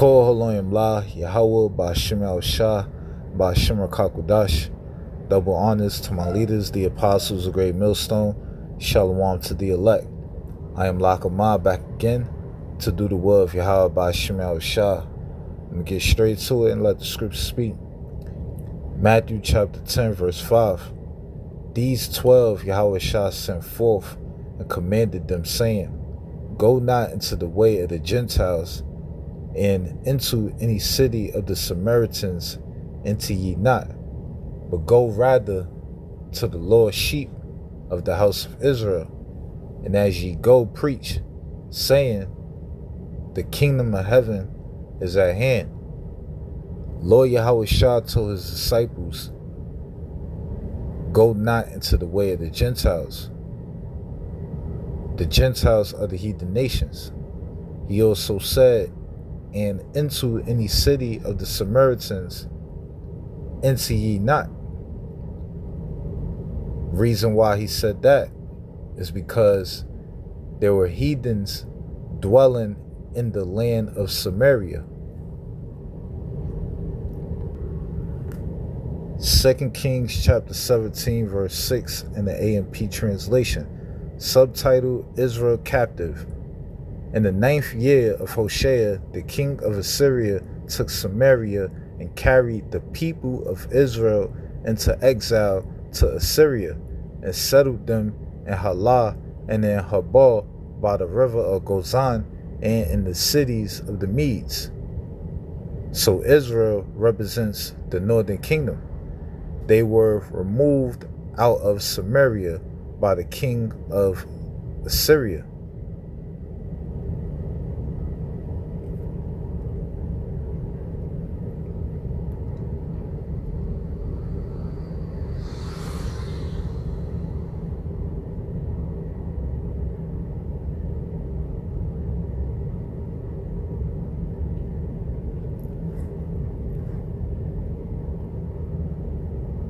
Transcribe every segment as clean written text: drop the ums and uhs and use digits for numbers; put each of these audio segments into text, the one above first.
Kol Haloyim La, Yahweh, Ba'ashem El Shah, Ba'ashem Rakakudash. Double honors to my leaders, the apostles of Great Millstone. Shalom to the elect. I am Lakamah, back again to do the will of Yahweh Ba'ashem El Shah. Let me get straight to it and let the scripture speak. Matthew chapter 10, verse 5. These 12 Yahweh Shah sent forth and commanded them, saying, Go not into the way of the Gentiles, and into any city of the Samaritans enter ye not, but go rather to the lost sheep of the house of Israel. And as ye go, preach, saying, The kingdom of heaven is at hand. Lord Yahweh Shah told his disciples, Go not into the way of the Gentiles. The Gentiles are the heathen nations. He also said, And into any city of the Samaritans enter ye not. Reason why he said that is because there were heathens dwelling in the land of Samaria. 2 Kings chapter 17 verse 6 in the AMP translation. Subtitle, Israel captive. In the 9th year of Hoshea, the king of Assyria took Samaria and carried the people of Israel into exile to Assyria, and settled them in Halah and in Habor by the river of Gozan, and in the cities of the Medes. So Israel represents the northern kingdom. They were removed out of Samaria by the king of Assyria.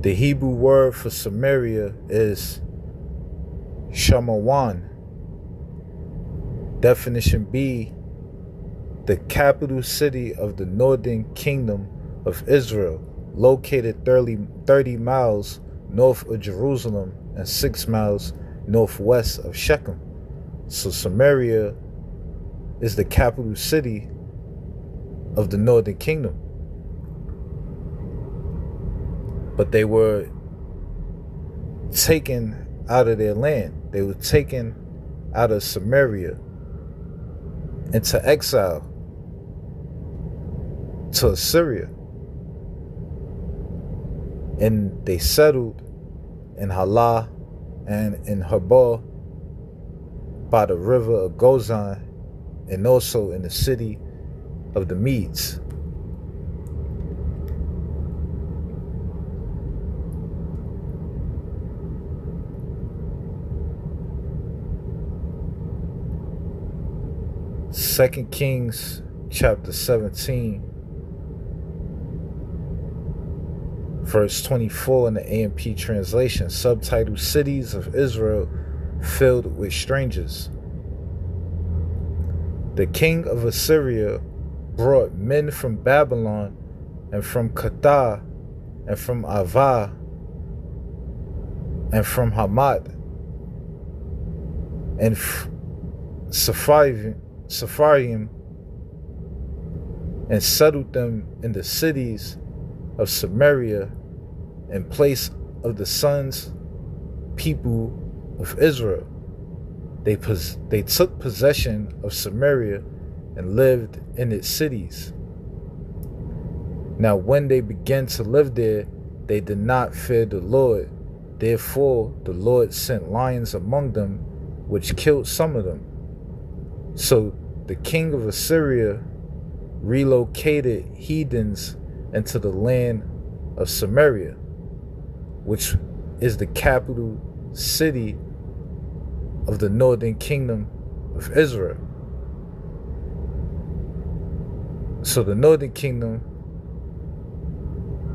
The Hebrew word for Samaria is Shamawan. Definition B, the capital city of the northern kingdom of Israel, located 30 miles north of Jerusalem and 6 miles northwest of Shechem. So Samaria is the capital city of the northern kingdom. But they were taken out of their land. They were taken out of Samaria into exile to Assyria. And they settled in Halah and in Habor by the river of Gozan, and also in the city of the Medes. Second Kings chapter 17 verse 24 in the AMP translation, subtitle, Cities of Israel filled with strangers. The king of Assyria brought men from Babylon and from Kathah and from Avah and from Hamath and Sepharvaim, and settled them in the cities of Samaria in place of the sons, people of Israel. They took possession of Samaria and lived in its cities. Now when they began to live there, they did not fear the Lord. Therefore the Lord sent lions among them, which killed some of them. So the king of Assyria relocated heathens into the land of Samaria, which is the capital city of the northern kingdom of Israel. So the northern kingdom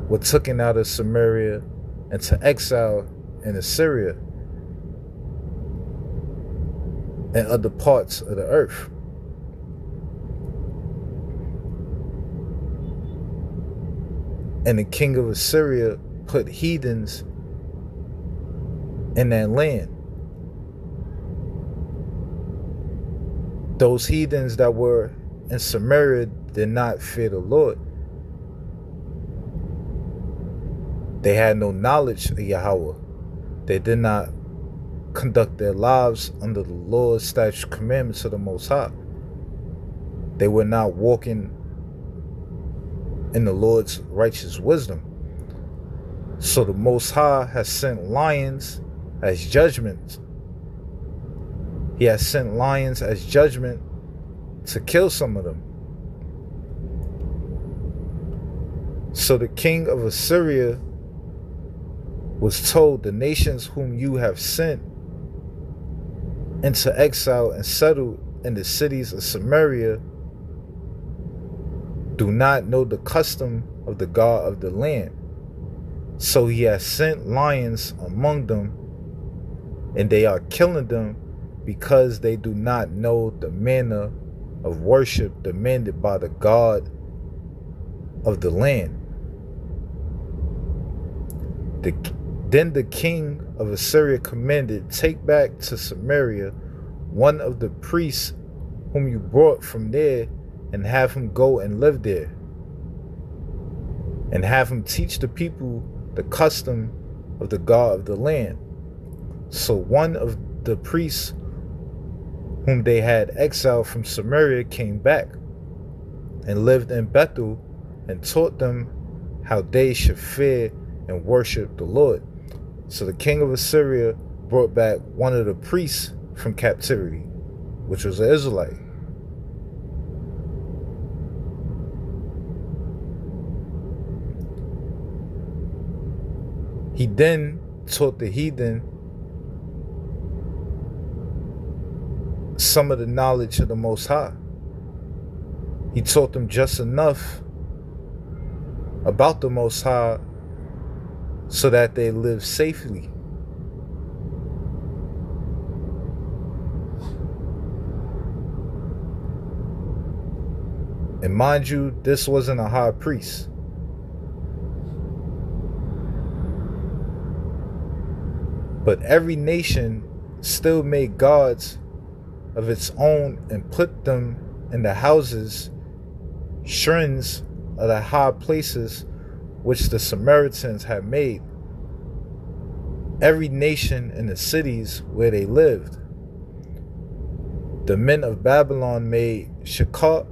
were taken out of Samaria into exile in Assyria and other parts of the earth. And the king of Assyria put heathens in that land. Those heathens that were in Samaria did not fear the Lord. They had no knowledge of Yahweh. They did not conduct their lives under the Lord's statutes, commandments of the Most High. They were not walking in the Lord's righteous wisdom. So the Most High has sent lions as judgment. He has sent lions as judgment to kill some of them. So the king of Assyria was told, the nations whom you have sent into exile and settled in the cities of Samaria do not know the custom of the God of the land. So he has sent lions among them, and they are killing them because they do not know the manner of worship demanded by the God of the land. Then the king of Assyria commanded, take back to Samaria one of the priests whom you brought from there, and have him go and live there, and have him teach the people the custom of the God of the land. So one of the priests whom they had exiled from Samaria came back and lived in Bethel, and taught them how they should fear and worship the Lord. So the king of Assyria brought back one of the priests from captivity, which was an Israelite. He then taught the heathen some of the knowledge of the Most High. He taught them just enough about the Most High so that they live safely. And mind you, this wasn't a high priest. But every nation still made gods of its own and put them in the houses, shrines of the high places which the Samaritans had made. Every nation in the cities where they lived. The men of Babylon made Shakot,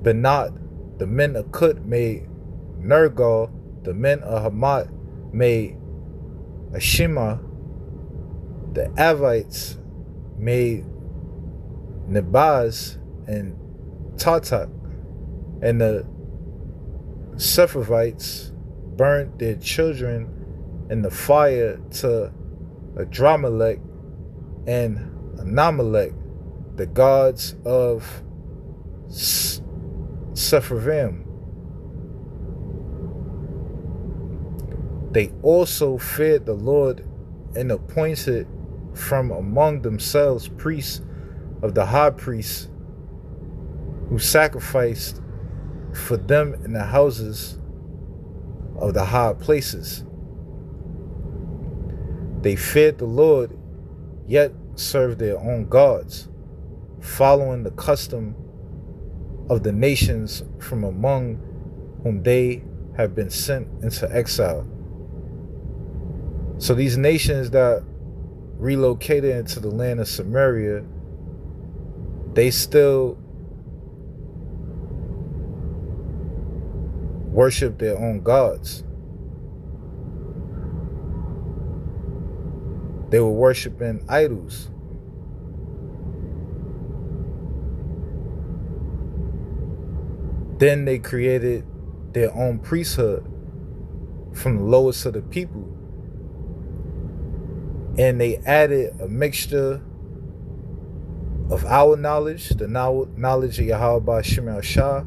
Benat. The men of Kut made Nergal. The men of Hamat made Ashima. The Avites made Nebaz and Tatak, and the Sepharvites burnt their children in the fire to Adramelech and Anamelech, the gods of Sepharvaim. They also feared the Lord and appointed from among themselves priests of the high priests, who sacrificed for them in the houses of the high places. They feared the Lord, yet served their own gods, following the custom of the nations from among whom they have been sent into exile. So these nations that relocated into the land of Samaria, they still worship their own gods. They were worshiping idols. Then they created their own priesthood from the lowest of the people. And they added a mixture of our knowledge, the knowledge of Yahweh Ba'Shem Shah,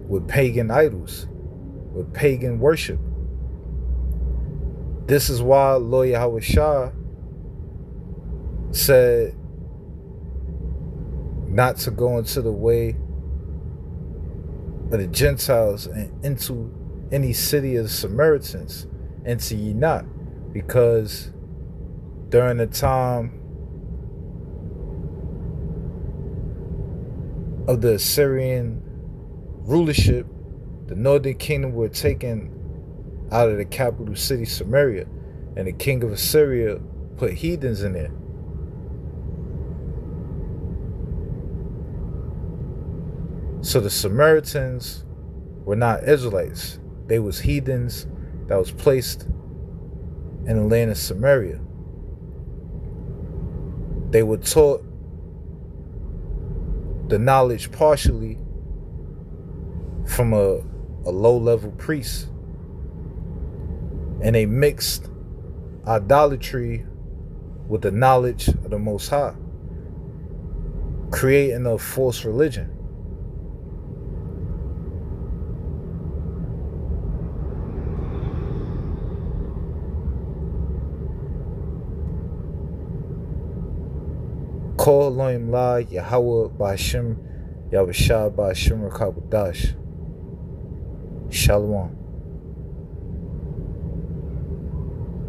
with pagan idols, with pagan worship. This is why Lord Yahweh Shah said not to go into the way of the Gentiles and into any city of the Samaritans enter ye not, because during the time of the Assyrian rulership, the northern kingdom were taken out of the capital city Samaria, and the king of Assyria put heathens in there. So the Samaritans were not Israelites. They was heathens that was placed in the land of Samaria. They were taught the knowledge partially from a low-level priest. And they mixed idolatry with the knowledge of the Most High, creating a false religion. Kol Elohim La Yahweh Ba'Shem Yahushua Ba'Shem Rakabadash. Shalom.